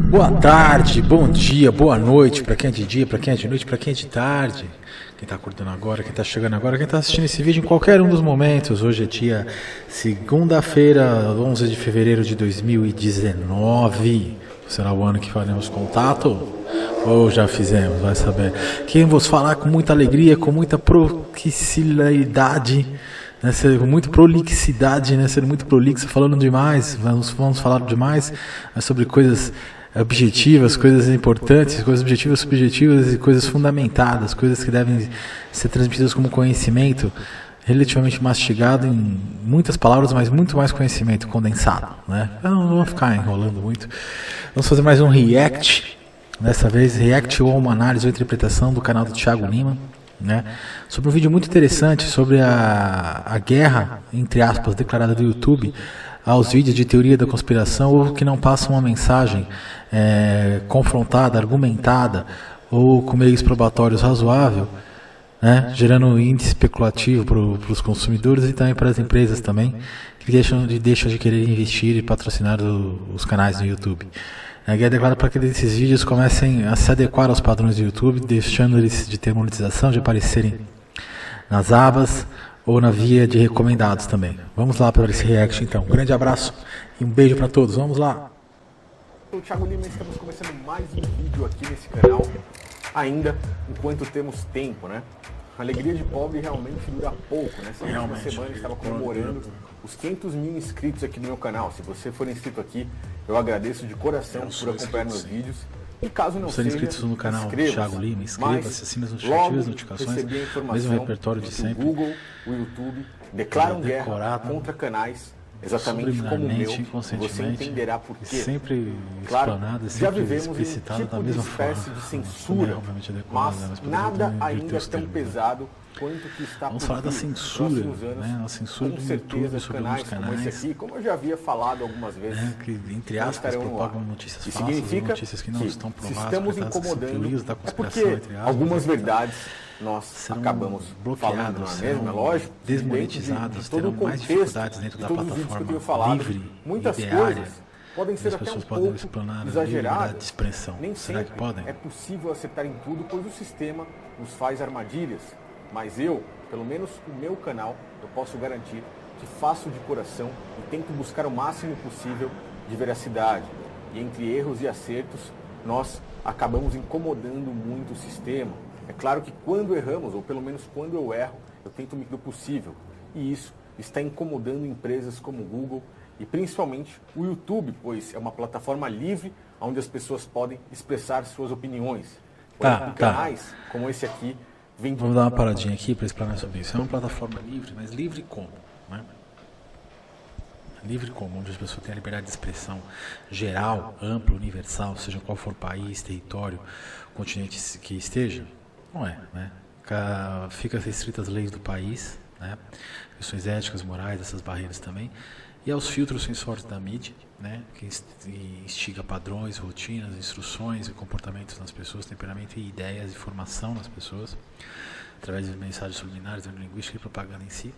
Boa tarde, bom dia, boa noite, para quem é de dia, para quem é de noite, para quem é de tarde. Quem tá acordando agora, quem tá chegando agora, quem tá assistindo esse vídeo em qualquer um dos momentos. Hoje é dia segunda-feira, 11 de fevereiro de 2019. Será o ano que faremos contato? Ou já fizemos, vai saber. Quem vos falar com muita alegria, com muita proximidade, né, com muita prolixidade, né, sendo muito prolixo, falando demais, vamos falar demais, né, sobre coisas objetivas, coisas importantes, coisas objetivas, subjetivas e coisas fundamentadas, coisas que devem ser transmitidas como conhecimento relativamente mastigado em muitas palavras, mas muito mais conhecimento condensado, né? Eu não vou ficar enrolando muito. Vamos fazer mais um react, dessa vez react ou uma análise ou interpretação do canal do Thiago Lima, né? Sobre um vídeo muito interessante sobre a guerra, entre aspas, declarada do YouTube aos vídeos de teoria da conspiração ou que não passam uma mensagem confrontada, argumentada ou com meios probatórios razoável, né, gerando índice especulativo para os consumidores e também para as empresas também, que deixam de querer investir e patrocinar os canais do YouTube. A guerra declara para que esses vídeos comecem a se adequar aos padrões do YouTube, deixando eles de ter monetização, de aparecerem nas abas ou na via de recomendados também. Vamos lá para esse react então. Um grande abraço e um beijo para todos. Vamos lá. Eu sou o Thiago Lima e estamos começando mais um vídeo aqui nesse canal, ainda enquanto temos tempo, né? A alegria de pobre realmente dura pouco, né? Essa última semana eu estava comemorando os 500 mil inscritos aqui no meu canal. Se você for inscrito aqui, eu agradeço de coração por acompanhar meus vídeos. E caso não seja, inscritos no canal Thiago Lima, inscreva-se, assine as notificações, mesmo repertório de sempre. O Google, o YouTube declaram guerra contra canais exatamente como o meu, você entenderá por quê. Sempre claro, explanado, já sempre vivemos explicitado um tipo da mesma de espécie forma. de censura, mas nada ainda é tão termos, pesado quanto que está vamos por falar da vir censura, nos próximos anos. né? A censura Com do certeza, YouTube sobre alguns como esse canais, aqui, como eu já havia falado algumas vezes, né, que entre aspas propagam notícias falsas, notícias que não estão provadas, estamos incomodando, teorias da é conspiração, porque entre aspas, algumas verdades nós serão acabamos falando, não é mesmo? É lógico, desmonetizados, todo o terão mais contexto dificuldades dentro de da todos os vídeos que eu tenho plataforma falado, livre muitas e diária. coisas podem ser As até um pessoas podem pouco explanar a exageradas, liberdade de expressão. nem Será sempre que podem? é possível acertar em tudo, pois o sistema nos faz armadilhas, mas eu, pelo menos o meu canal, eu posso garantir que faço de coração e tento buscar o máximo possível de veracidade, e entre erros e acertos, nós acabamos incomodando muito o sistema. É claro que quando erramos, ou pelo menos quando eu erro, eu tento me do possível. E isso está incomodando empresas como o Google e principalmente o YouTube, pois é uma plataforma livre onde as pessoas podem expressar suas opiniões. Canais como esse aqui vem... Vamos dar uma paradinha aqui para explanar sobre isso. É uma plataforma livre, mas livre como? Né? Livre como? Onde as pessoas têm a liberdade de expressão geral, ampla, universal, seja qual for o país, território, continente que esteja. Não é, né? Fica restrita às leis do país, né? Questões éticas, morais, essas barreiras também, e aos filtros sensóricos da mídia, né? Que instiga padrões, rotinas, instruções e comportamentos nas pessoas, temperamento e ideias e formação nas pessoas, através de mensagens subliminares, linguística e propaganda em si.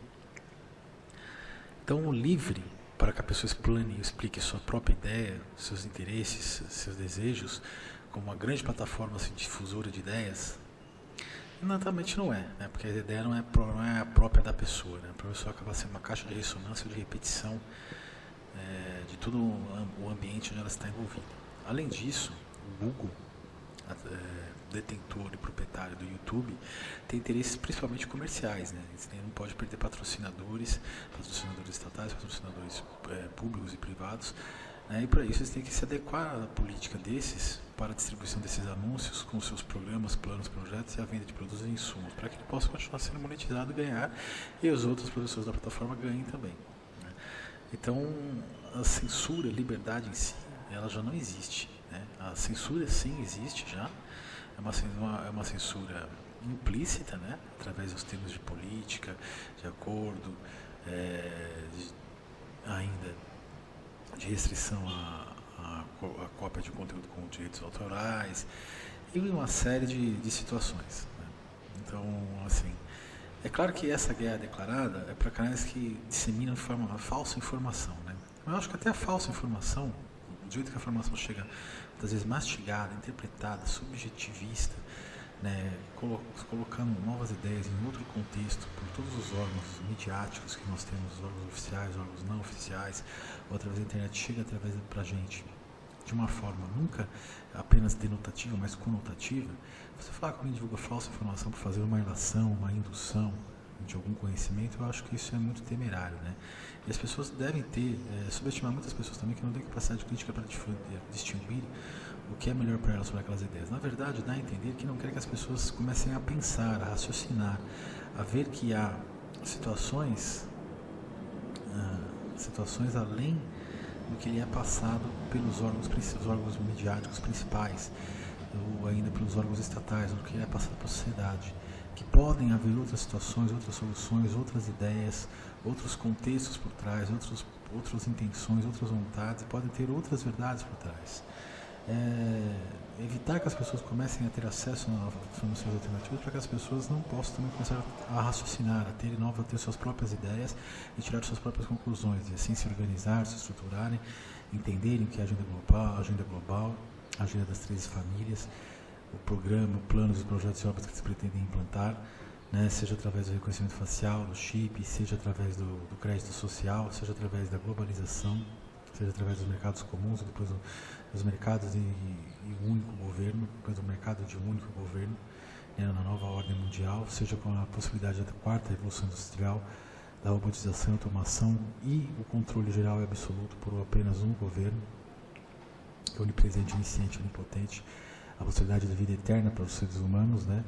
Então, o livre, para que a pessoa explane e explique sua própria ideia, seus interesses, seus desejos, como uma grande plataforma assim, difusora de ideias, exatamente não é, né? Porque a ideia não é a própria da pessoa, né? A pessoa acaba sendo uma caixa de ressonância ou de repetição de todo o ambiente onde ela está envolvida. Além disso, o Google, detentor e proprietário do YouTube, tem interesses principalmente comerciais, né? Ele não pode perder patrocinadores estatais, patrocinadores públicos e privados, né? E para isso eles têm que se adequar à política desses para a distribuição desses anúncios com seus programas, planos, projetos e a venda de produtos e insumos, para que ele possa continuar sendo monetizado e ganhar, e os outros produtores da plataforma ganhem também, né? Então, a censura, a liberdade em si, ela já não existe, né? A censura sim existe já, é uma censura implícita, né? Através dos termos de política, de acordo, ainda de restrição a cópia de conteúdo com direitos autorais e uma série de situações, né? Então, assim, é claro que essa guerra declarada é para canais que disseminam falsa informação, né? Eu acho que até a falsa informação do jeito que a informação chega, muitas vezes mastigada, interpretada, subjetivista, né, colocando novas ideias em outro contexto por todos os órgãos midiáticos que nós temos, os órgãos oficiais, os órgãos não oficiais, ou através da internet, chega através pra gente de uma forma nunca apenas denotativa, mas conotativa. Você falar que alguém divulga falsa informação para fazer uma ilação, uma indução de algum conhecimento, eu acho que isso é muito temerário, né? E as pessoas devem ter, subestimar muitas pessoas também que não têm capacidade crítica para distinguir o que é melhor para elas sobre aquelas ideias. Na verdade, dá a entender que não quer que as pessoas comecem a pensar, a raciocinar, a ver que há situações além do que lhe é passado pelos órgãos midiáticos principais, ou ainda pelos órgãos estatais, do que lhe é passado para a sociedade, que podem haver outras situações, outras soluções, outras ideias, outros contextos por trás, outras intenções, outras vontades, podem ter outras verdades por trás. Evitar que as pessoas comecem a ter acesso a informações alternativas para que as pessoas não possam também começar a raciocinar, a ter suas próprias ideias e tirar suas próprias conclusões, e assim se organizar, se estruturarem, entenderem o que é a agenda global, a agenda das 13 famílias, o programa, o plano, os projetos e obras que se pretendem implantar, né, seja através do reconhecimento facial, do chip, seja através do crédito social, seja através da globalização, seja através dos mercados comuns, depois dos mercados e um único governo, depois do mercado de um único governo, né, na nova ordem mundial, seja com a possibilidade da quarta revolução industrial, da robotização, automação e o controle geral e absoluto por apenas um governo, que é onipresente, onisciente, onipotente, a possibilidade de vida eterna para os seres humanos, né?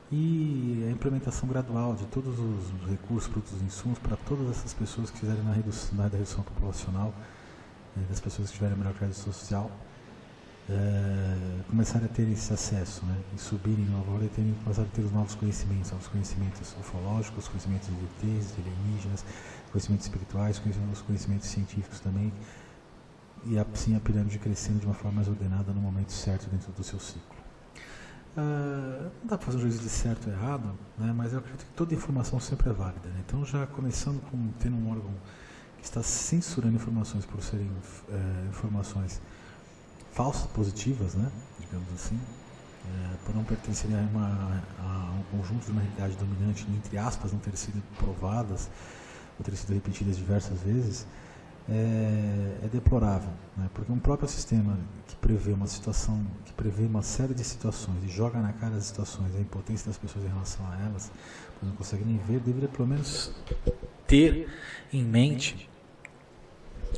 E a implementação gradual de todos os recursos, produtos e insumos para todas essas pessoas que fizerem na redução populacional, das pessoas que tiverem melhor crédito social, começarem a ter esse acesso, né? E subirem no valor e começarem a ter os novos conhecimentos ufológicos, conhecimentos de ETs, de alienígenas, conhecimentos espirituais, os conhecimentos científicos também, e assim a pirâmide crescendo de uma forma mais ordenada no momento certo dentro do seu ciclo. Não dá para fazer um juízo de certo ou errado, né? Mas eu acredito que toda informação sempre é válida, né? Então, já começando com tendo um órgão que está censurando informações por serem informações falsas, positivas, né? Digamos assim, por não pertencerem a um conjunto de uma realidade dominante, entre aspas, não ter sido provadas ou ter sido repetidas diversas vezes, é deplorável, né? Porque um próprio sistema que prevê uma situação, que prevê uma série de situações e joga na cara das situações a impotência das pessoas em relação a elas, não conseguem nem ver, deveria pelo menos ter em mente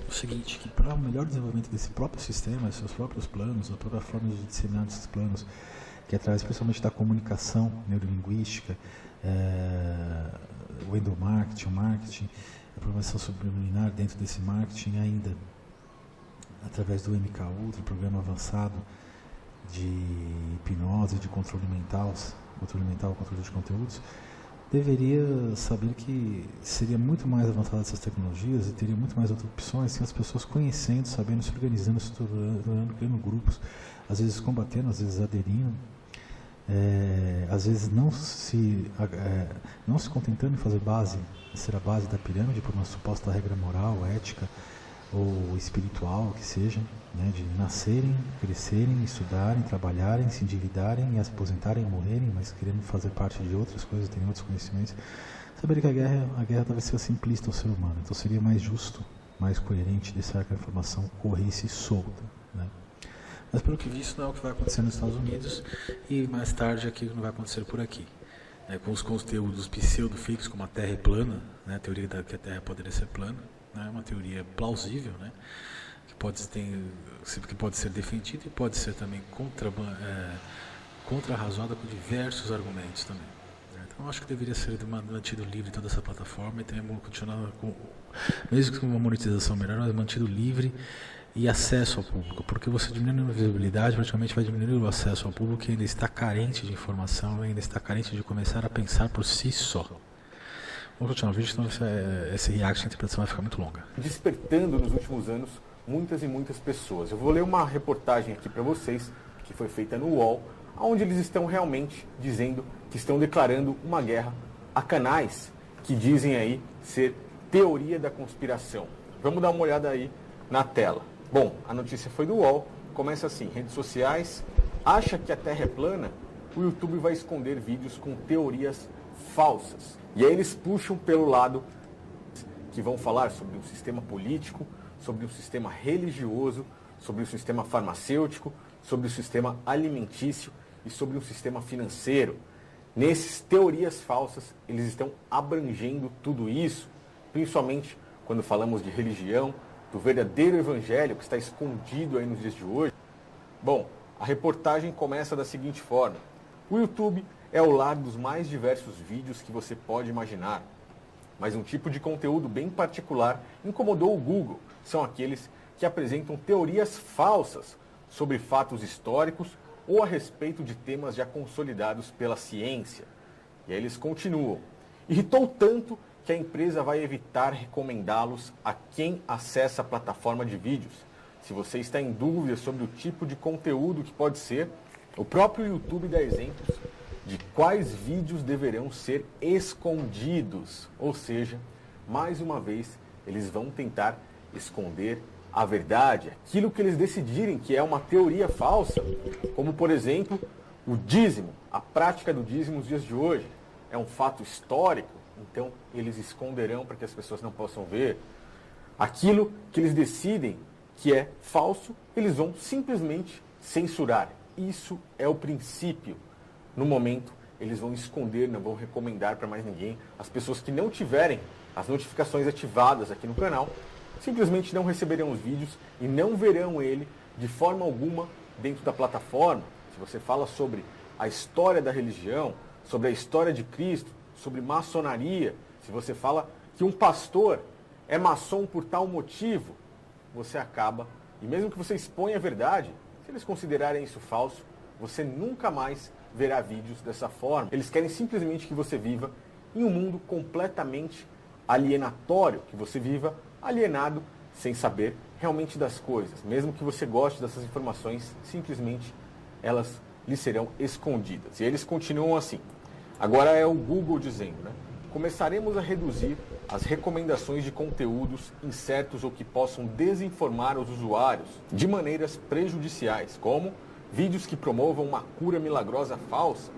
o seguinte, que para o melhor desenvolvimento desse próprio sistema, dos seus próprios planos, a própria forma de disseminar esses planos, que é através principalmente da comunicação neurolinguística, o endomarketing, o marketing, a programação subliminar dentro desse marketing, ainda através do MK Ultra, programa avançado de hipnose, de controle mental, controle de conteúdos, deveria saber que seria muito mais avançada essas tecnologias e teria muito mais outras opções se as pessoas conhecendo, sabendo, se organizando, se estruturando, criando grupos, às vezes combatendo, às vezes aderindo, às vezes não se contentando em ser a base da pirâmide por uma suposta regra moral, ética ou espiritual, que seja, né, de nascerem, crescerem, estudarem, trabalharem, se endividarem, e se aposentarem, morrerem, mas querendo fazer parte de outras coisas, terem outros conhecimentos. Saber que a guerra talvez seja simplista ao ser humano, então seria mais justo, mais coerente deixar que a informação corresse solta, né? Mas pelo que vi, isso não é o que vai acontecer nos Estados Unidos, e mais tarde aqui não vai acontecer por aqui. Com os conteúdos pseudo-fakes, como a Terra é plana, né, a teoria que a Terra poderia ser plana, né, uma teoria plausível, né, que pode ser defendida e pode ser também contrarrazoada com diversos argumentos também. Então, eu acho que deveria ser mantido livre toda essa plataforma e também continuar mesmo com uma monetização melhor, mas mantido livre e acesso ao público, porque você diminuindo a visibilidade, praticamente vai diminuir o acesso ao público, que ainda está carente de informação, ainda está carente de começar a pensar por si só. Vamos continuar o vídeo, senão esse react, a interpretação vai ficar muito longa. Despertando nos últimos anos muitas e muitas pessoas. Eu vou ler uma reportagem aqui para vocês, que foi feita no UOL, onde eles estão realmente dizendo que estão declarando uma guerra a canais que dizem aí ser teoria da conspiração. Vamos dar uma olhada aí na tela. Bom, a notícia foi do UOL, começa assim: redes sociais, acha que a Terra é plana? O YouTube vai esconder vídeos com teorias falsas. E aí eles puxam pelo lado que vão falar sobre o sistema político, sobre o sistema religioso, sobre o sistema farmacêutico, sobre o sistema alimentício e sobre o sistema financeiro. Nesses teorias falsas, eles estão abrangendo tudo isso, principalmente quando falamos de religião, do verdadeiro evangelho que está escondido aí nos dias de hoje. Bom, a reportagem começa da seguinte forma: o YouTube é o lar dos mais diversos vídeos que você pode imaginar, mas um tipo de conteúdo bem particular incomodou o Google. São aqueles que apresentam teorias falsas sobre fatos históricos ou a respeito de temas já consolidados pela ciência. E aí eles continuam: irritou tanto que a empresa vai evitar recomendá-los a quem acessa a plataforma de vídeos. Se você está em dúvida sobre o tipo de conteúdo que pode ser, o próprio YouTube dá exemplos de quais vídeos deverão ser escondidos. Ou seja, mais uma vez, eles vão tentar esconder a verdade, aquilo que eles decidirem que é uma teoria falsa, como por exemplo, o dízimo, a prática do dízimo nos dias de hoje. É um fato histórico, então eles esconderão para que as pessoas não possam ver. Aquilo que eles decidem que é falso, eles vão simplesmente censurar. Isso é o princípio. No momento, eles vão esconder, não vão recomendar para mais ninguém. As pessoas que não tiverem as notificações ativadas aqui no canal, simplesmente não receberão os vídeos e não verão ele de forma alguma dentro da plataforma. Se você fala sobre a história da religião, sobre a história de Cristo, sobre maçonaria, se você fala que um pastor é maçom por tal motivo, você acaba, e mesmo que você exponha a verdade, se eles considerarem isso falso, você nunca mais verá vídeos dessa forma. Eles querem simplesmente que você viva em um mundo completamente alienatório, que você viva alienado, sem saber realmente das coisas. Mesmo que você goste dessas informações, simplesmente elas lhe serão escondidas. E eles continuam assim. Agora é o Google dizendo, né? Começaremos a reduzir as recomendações de conteúdos incertos ou que possam desinformar os usuários de maneiras prejudiciais, como vídeos que promovam uma cura milagrosa falsa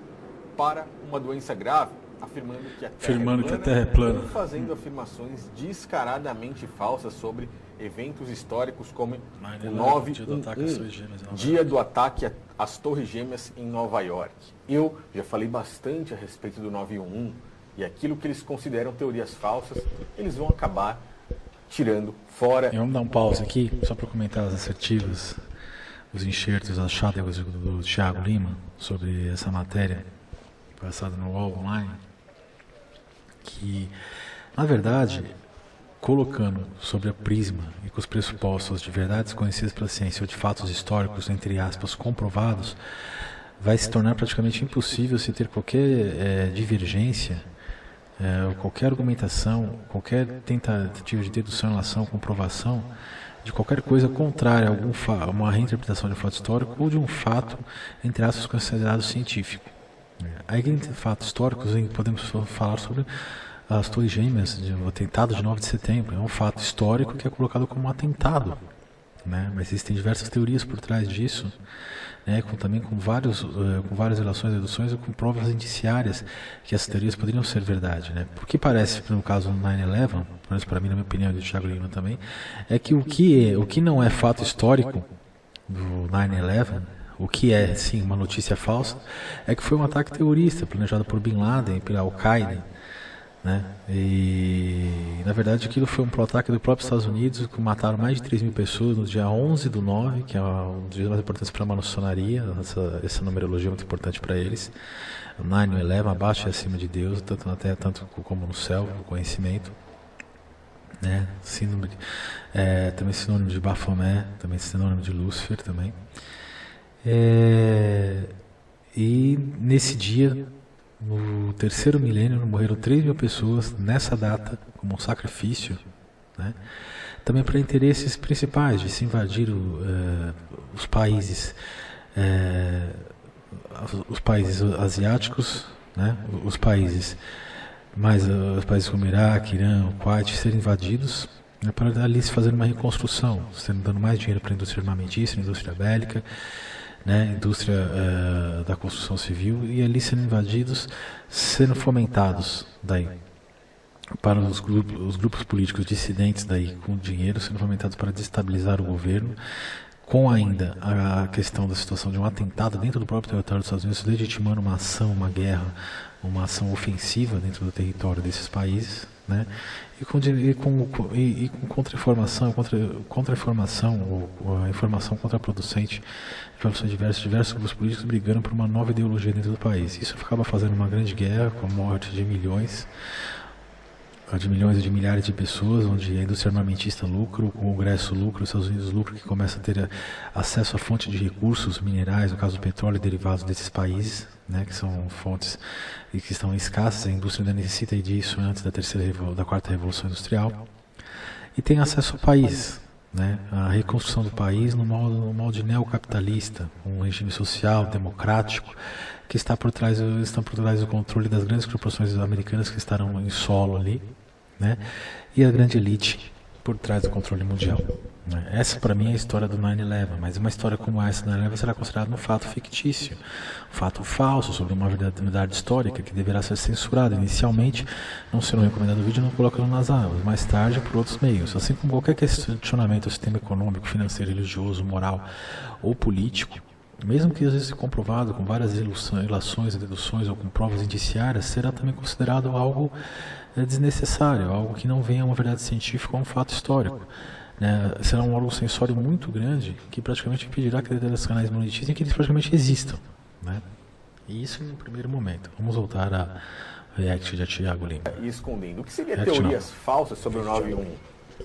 para uma doença grave, afirmando que a Terra é plana, ou fazendo afirmações descaradamente falsas sobre eventos históricos como o 9/11, dia do ataque às Torres Gêmeas em Nova York. Eu já falei bastante a respeito do 9/11 e aquilo que eles consideram teorias falsas, eles vão acabar tirando fora. Vamos dar um pause aqui, só para comentar as assertivas, os enxertos, as chátegas do Thiago Lima sobre essa matéria passada no UOL Online, que, na verdade, colocando sobre a prisma e com os pressupostos de verdades conhecidas pela ciência ou de fatos históricos, entre aspas, comprovados, vai se tornar praticamente impossível se ter qualquer divergência, qualquer argumentação, qualquer tentativa de dedução em relação à comprovação de qualquer coisa contrária a uma reinterpretação de um fato histórico ou de um fato, entre aspas, considerado científico. Aí, entre fatos históricos, podemos falar sobre as Torres Gêmeas, o atentado de 9 de setembro. É um fato histórico que é colocado como um atentado, né? Mas existem diversas teorias por trás disso, né? Também com várias relações, deduções e com provas indiciárias que essas teorias poderiam ser verdade, né? Porque parece, no caso do 9/11, pelo menos para mim, na minha opinião, e do Thiago Lima também, é que o que não é fato histórico do 9/11, o que é, sim, uma notícia falsa, é que foi um ataque terrorista planejado por Bin Laden, pela Al-Qaeda, né? E, na verdade, aquilo foi um ataque do próprio Estados Unidos, que mataram mais de 3.000 pessoas no dia 11/9, que é um dos dias mais importantes para a maçonaria. Essa numerologia é muito importante para eles. 9/11, abaixo e acima de Deus, tanto na terra tanto como no céu, o conhecimento, né? Também sinônimo de Baphomet, também sinônimo de Lúcifer também. E nesse dia, no terceiro milênio, morreram 3.000 pessoas nessa data, como um sacrifício, né? Também para interesses principais de se invadir os países asiáticos, né? Os países como Iraque, Irã, Kuwait serem invadidos, para ali se fazer uma reconstrução, dando mais dinheiro para a indústria armamentista, indústria bélica, né, indústria da construção civil, e ali sendo invadidos, sendo fomentados daí para os grupos políticos dissidentes daí com dinheiro, sendo fomentados para destabilizar o governo, com ainda a questão da situação de um atentado dentro do próprio território dos Estados Unidos, legitimando uma ação, uma guerra, uma ação ofensiva dentro do território desses países, né? E com contra-informação, ou a informação contraproducente, informações diversos grupos políticos brigando por uma nova ideologia dentro do país. Isso acaba fazendo uma grande guerra, com a morte de milhões e de milhares de pessoas, onde a indústria armamentista lucra, o Congresso lucra, os Estados Unidos lucra, que começa a ter acesso a fontes de recursos minerais, no caso do petróleo e derivados desses países, né, que são fontes e que estão escassas. A indústria ainda necessita disso antes da quarta revolução industrial, e tem acesso ao país, né, a reconstrução do país no molde neocapitalista, um regime social, democrático, que estão por trás do controle das grandes corporações americanas que estarão em solo ali, né, e a grande elite por trás do controle mundial. Né. Essa, para mim, é a história do 9/11, mas uma história como essa do 9/11 será considerada um fato fictício, um fato falso sobre uma verdade histórica que deverá ser censurada. Inicialmente, não será recomendado o vídeo não colocando nas aulas, mais tarde por outros meios. Assim como qualquer questionamento ao sistema econômico, financeiro, religioso, moral ou político, mesmo que às vezes comprovado com várias ilações, deduções ou com provas indiciárias, será também considerado algo desnecessário, algo que não venha a uma verdade científica ou um fato histórico. Né? Será um órgão sensório muito grande que praticamente impedirá que determinados canais monetizem, que eles praticamente existam. Né? E isso no primeiro momento. Vamos voltar a React de Thiago Lima. E escondendo. O que seria teorias falsas sobre o 9/11?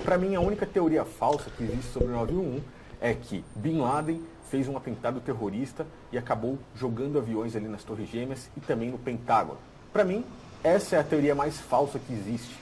Para mim, a única teoria falsa que existe sobre o 9/11 é que Bin Laden fez um atentado terrorista e acabou jogando aviões ali nas Torres Gêmeas e também no Pentágono. Para mim, essa é a teoria mais falsa que existe.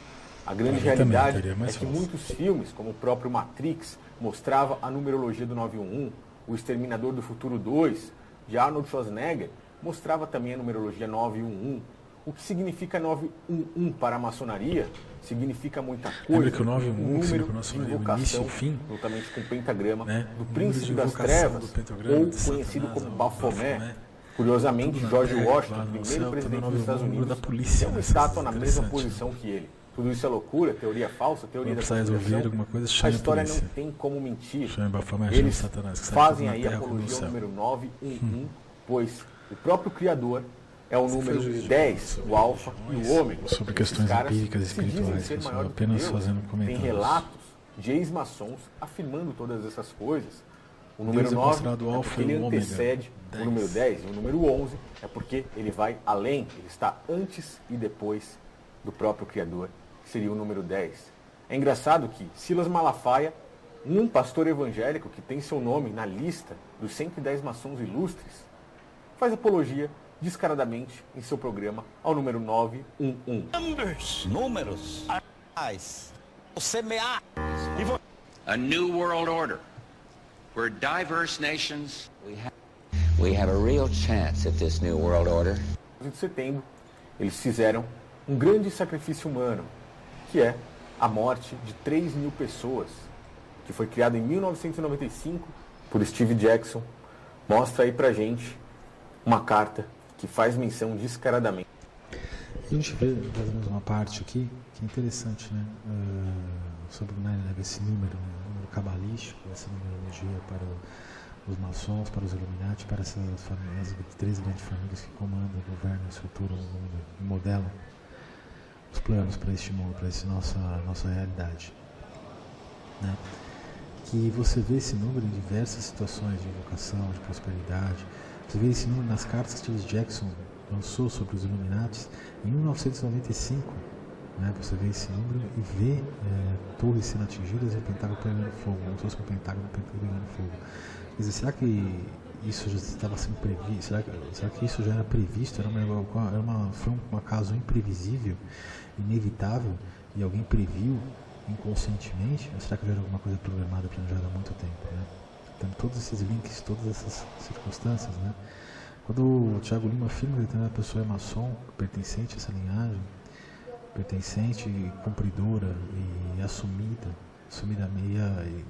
A grande realidade é que muitos filmes, como o próprio Matrix, mostrava a numerologia do 911, o Exterminador do Futuro 2, de Arnold Schwarzenegger, mostrava também a numerologia 911. O que significa 911 para a maçonaria significa muita coisa. Lembra que o 911 número de invocação, juntamente com o pentagrama, né, do príncipe das trevas, ou conhecido como Baphomet. Curiosamente, George Washington, primeiro presidente dos Estados Unidos, tem uma estátua na mesma posição que ele. Tudo isso é loucura, teoria falsa, teoria da conspiração. A história não tem como mentir. Eles fazem aí a apologia ao número 911, pois o próprio Criador é o número 10, o alfa e o ômega. Sobre questões empíricas e espirituais, apenas fazendo comentários. Tem relatos de ex-maçons afirmando todas essas coisas. O número 9 é porque ele antecede o número 10, e o número 11 é porque ele vai além, ele está antes e depois do próprio Criador, que seria o número 10. É engraçado que Silas Malafaia, um pastor evangélico que tem seu nome na lista dos 110 maçons ilustres, faz apologia descaradamente em seu programa ao número 911. Números. A new world order where diverse nations we have a real chance at this new world order. Em setembro, eles fizeram um grande sacrifício humano, que é a morte de 3.000 pessoas, que foi criado em 1995 por Steve Jackson. Mostra aí pra gente uma carta que faz menção descaradamente. A gente vê uma parte aqui que é interessante, né? Sobre esse número cabalístico, essa numerologia para os maçons, para os Illuminati, para essas famílias, as 3 grandes famílias que comandam, governam, estruturam o mundo e modelam os planos para este mundo, para essa nossa realidade. Né? Que você vê esse número em diversas situações de invocação, de prosperidade. Você vê esse número nas cartas que Steve Jackson lançou sobre os Illuminati em 1995. Né? Você vê esse número e vê torres sendo atingidas e o Pentágono pegando fogo, como se fosse um Pentágono pegando fogo. Quer dizer, será que isso já estava sendo previsto? Será que isso já era previsto? Foi um caso imprevisível, inevitável, e alguém previu inconscientemente? Ou será que já era alguma coisa programada, planejada há muito tempo? Né? Então, todos esses links, todas essas circunstâncias, né? Quando o Thiago Lima afirma que determinada pessoa é maçom, pertencente a essa linhagem, pertencente, cumpridora e assumida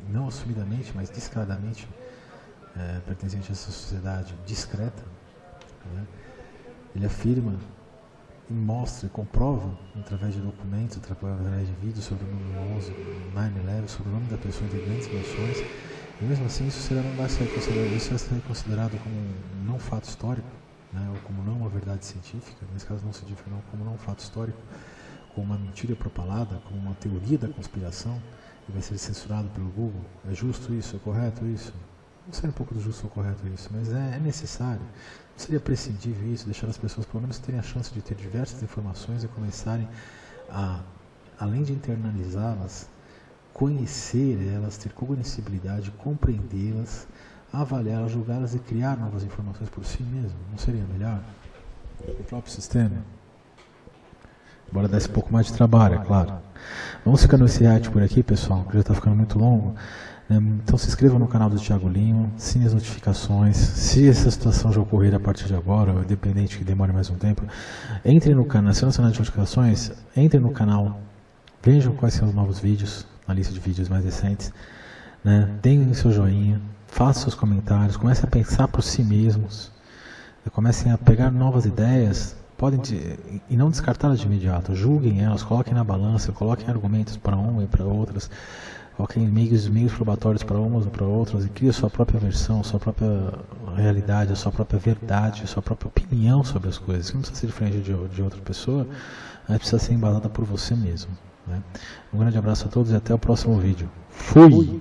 não assumidamente, mas descaradamente pertencente a essa sociedade discreta, né? Ele afirma e mostra, comprova, através de documentos, através de vídeos sobre o número 11, 9/11, sobre o nome da pessoa de grandes dimensões, e mesmo assim isso vai ser considerado como um não fato histórico, né? Ou como não uma verdade científica, nesse caso não científica, não, como não um fato histórico, como uma mentira propalada, como uma teoria da conspiração, e vai ser censurado pelo Google. É justo isso? É correto isso? Não seria um pouco do justo ou correto isso, mas é necessário. Não seria prescindível isso, deixar as pessoas pelo menos terem a chance de ter diversas informações e começarem a, além de internalizá-las, conhecer elas, ter cognoscibilidade, compreendê-las, avaliá-las, julgá-las e criar novas informações por si mesmo. Não seria melhor? O próprio sistema. Embora desse um pouco mais de trabalho, é claro. Vamos ficando nesse react por aqui, pessoal, que já está ficando muito longo. Então se inscreva no canal do Thiago Lima, assine as notificações. Se essa situação já ocorrer a partir de agora, ou independente que demore mais um tempo, entre no canal, se não assinar as notificações, entre no canal, vejam quais são os novos vídeos, na lista de vídeos mais recentes, né? Deem seu joinha, façam seus comentários, comecem a pensar por si mesmos, comecem a pegar novas ideias, e não descartá-las de imediato, julguem elas, coloquem na balança, coloquem argumentos para uma e para outras, coloquem meios probatórios para umas ou para outras e criem a sua própria versão, a sua própria realidade, a sua própria verdade, a sua própria opinião sobre as coisas. Não precisa ser diferente de outra pessoa, mas precisa ser embasada por você mesmo, né? Um grande abraço a todos e até o próximo vídeo. Fui!